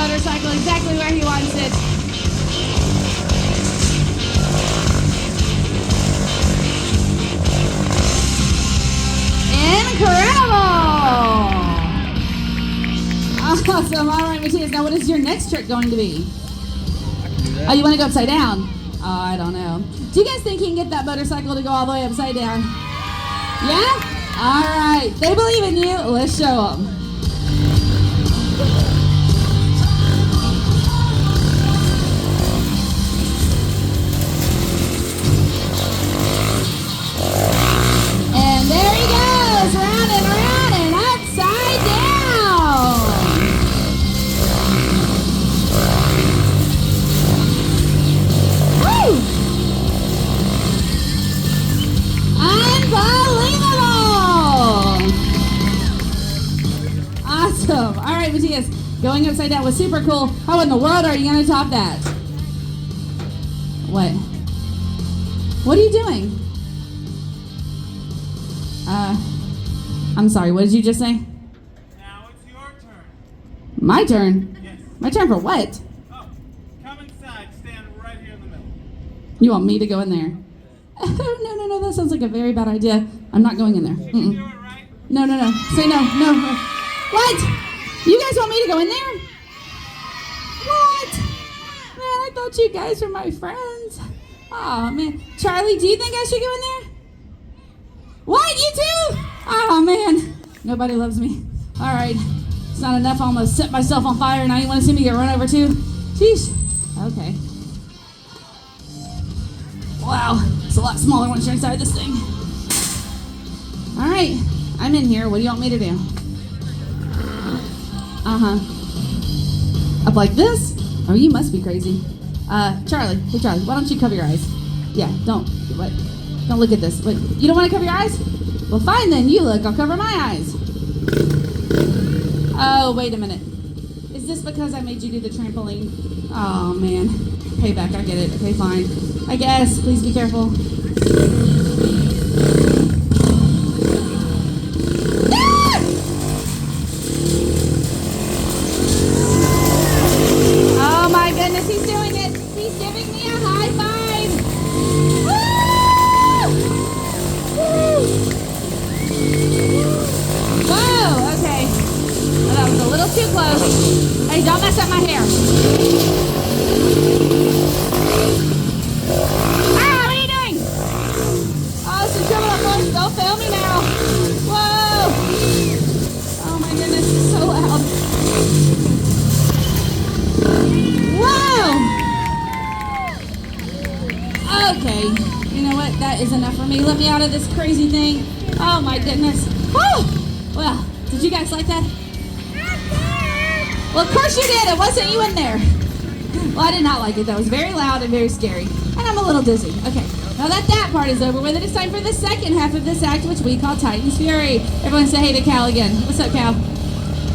motorcycle exactly where he wants it. Incredible! Awesome. All right, Matthias. Now, what is your next trick going to be? Oh, you want to go upside down? Oh, I don't know. Do you guys think he can get that motorcycle to go all the way upside down? Yeah? All right. They believe in you. Let's show them. And there he goes, round and upside down. Woo! Unbelievable! Awesome. All right, Matthias, going upside down was super cool. How in the world are you going to top that? What? What are you doing? I'm sorry, what did you just say? Now it's your turn. My turn? Yes. My turn for what? Oh, come inside. Stand right here in the middle. You want me to go in there? No, that sounds like a very bad idea. I'm not going in there. You can do it right. No. Say no. What? You guys want me to go in there? What? Man, I thought you guys were my friends. Oh, man. Charlie, do you think I should go in there? What? You too? Oh, man. Nobody loves me. All right. It's not enough. I almost set myself on fire, and now you want to see me get run over too? Sheesh. Okay. Wow. It's a lot smaller once you're inside this thing. All right. I'm in here. What do you want me to do? Up like this? Oh, you must be crazy. Charlie. Hey, Charlie. Why don't you cover your eyes? Yeah, don't. What? Don't look at this. Wait, you don't want to cover your eyes? Well, fine then. You look. I'll cover my eyes. Oh, wait a minute. Is this because I made you do the trampoline? Oh, man. Payback. I get it. Okay, fine. I guess. Please be careful. Ah! Oh, my goodness. He's doing it. He's giving me a high five. Whoa, okay. Well, that was a little too close. Hey, don't mess up my hair. Ah, what are you doing? Oh, this is trouble up north. Don't fail me now. Whoa. Oh my goodness, it's so loud. Whoa. Okay. You know what? That is enough for me. Let me out of this crazy thing. Oh my goodness. Woo! Well, did you guys like that? Well, of course you did. It wasn't you in there. Well, I did not like it. That was very loud and very scary. And I'm a little dizzy. Okay. Now that part is over with, it is time for the second half of this act, which we call Titan's Fury. Everyone say hey to Cal again. What's up, Cal?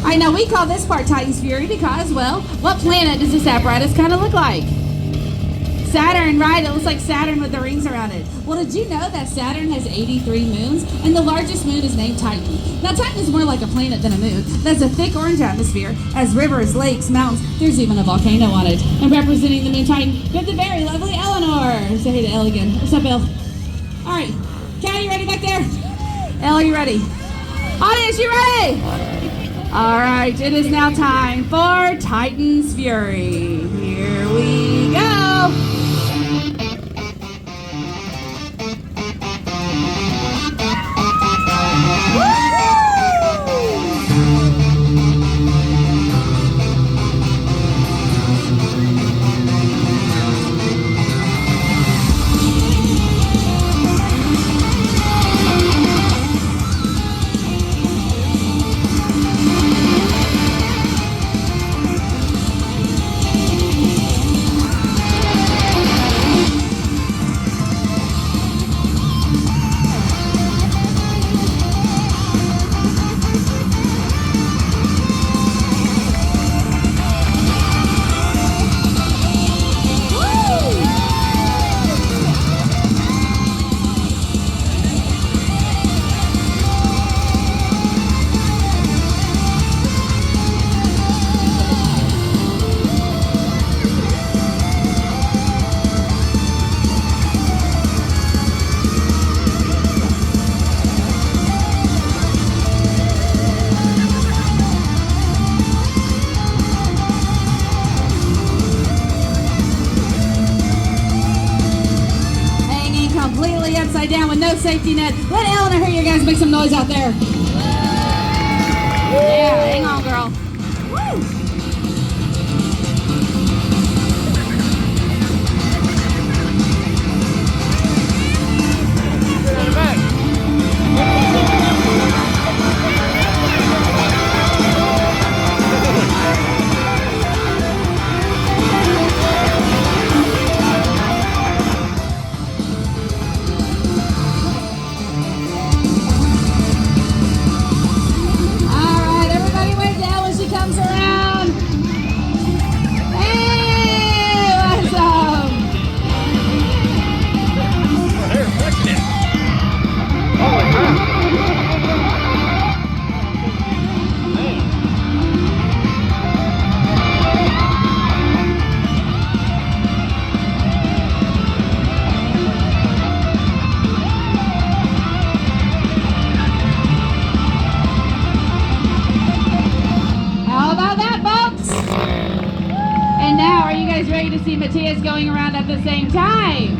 I know we call this part Titan's Fury because, well, what planet does this apparatus kind of look like? Saturn, right? It looks like Saturn with the rings around it. Well, did you know that Saturn has 83 moons? And the largest moon is named Titan. Now, Titan is more like a planet than a moon. There's a thick orange atmosphere, has rivers, lakes, mountains. There's even a volcano on it. And representing the moon Titan, we have the very lovely Eleanor. Say hey to Elle again. What's up, Elle? All right. Cal, you ready back there? Elle, are you ready? Audience, you ready? All right. It is now time for Titan's Fury. Here we go. upside down with no safety net. Let Eleanor hear you guys make some noise out there. Yeah, hang on, girl. Woo! Comes around. Hey, awesome. They're reflecting it. Holy crap. Ready to see Matthias going around at the same time.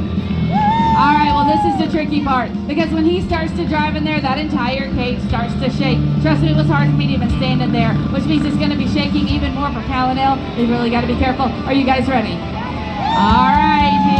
All right, well, this is the tricky part because when he starts to drive in there, that entire cage starts to shake. Trust me, it was hard for me to even stand in there, which means it's going to be shaking even more for Cal and Elle. You really got to be careful. Are you guys ready? All right,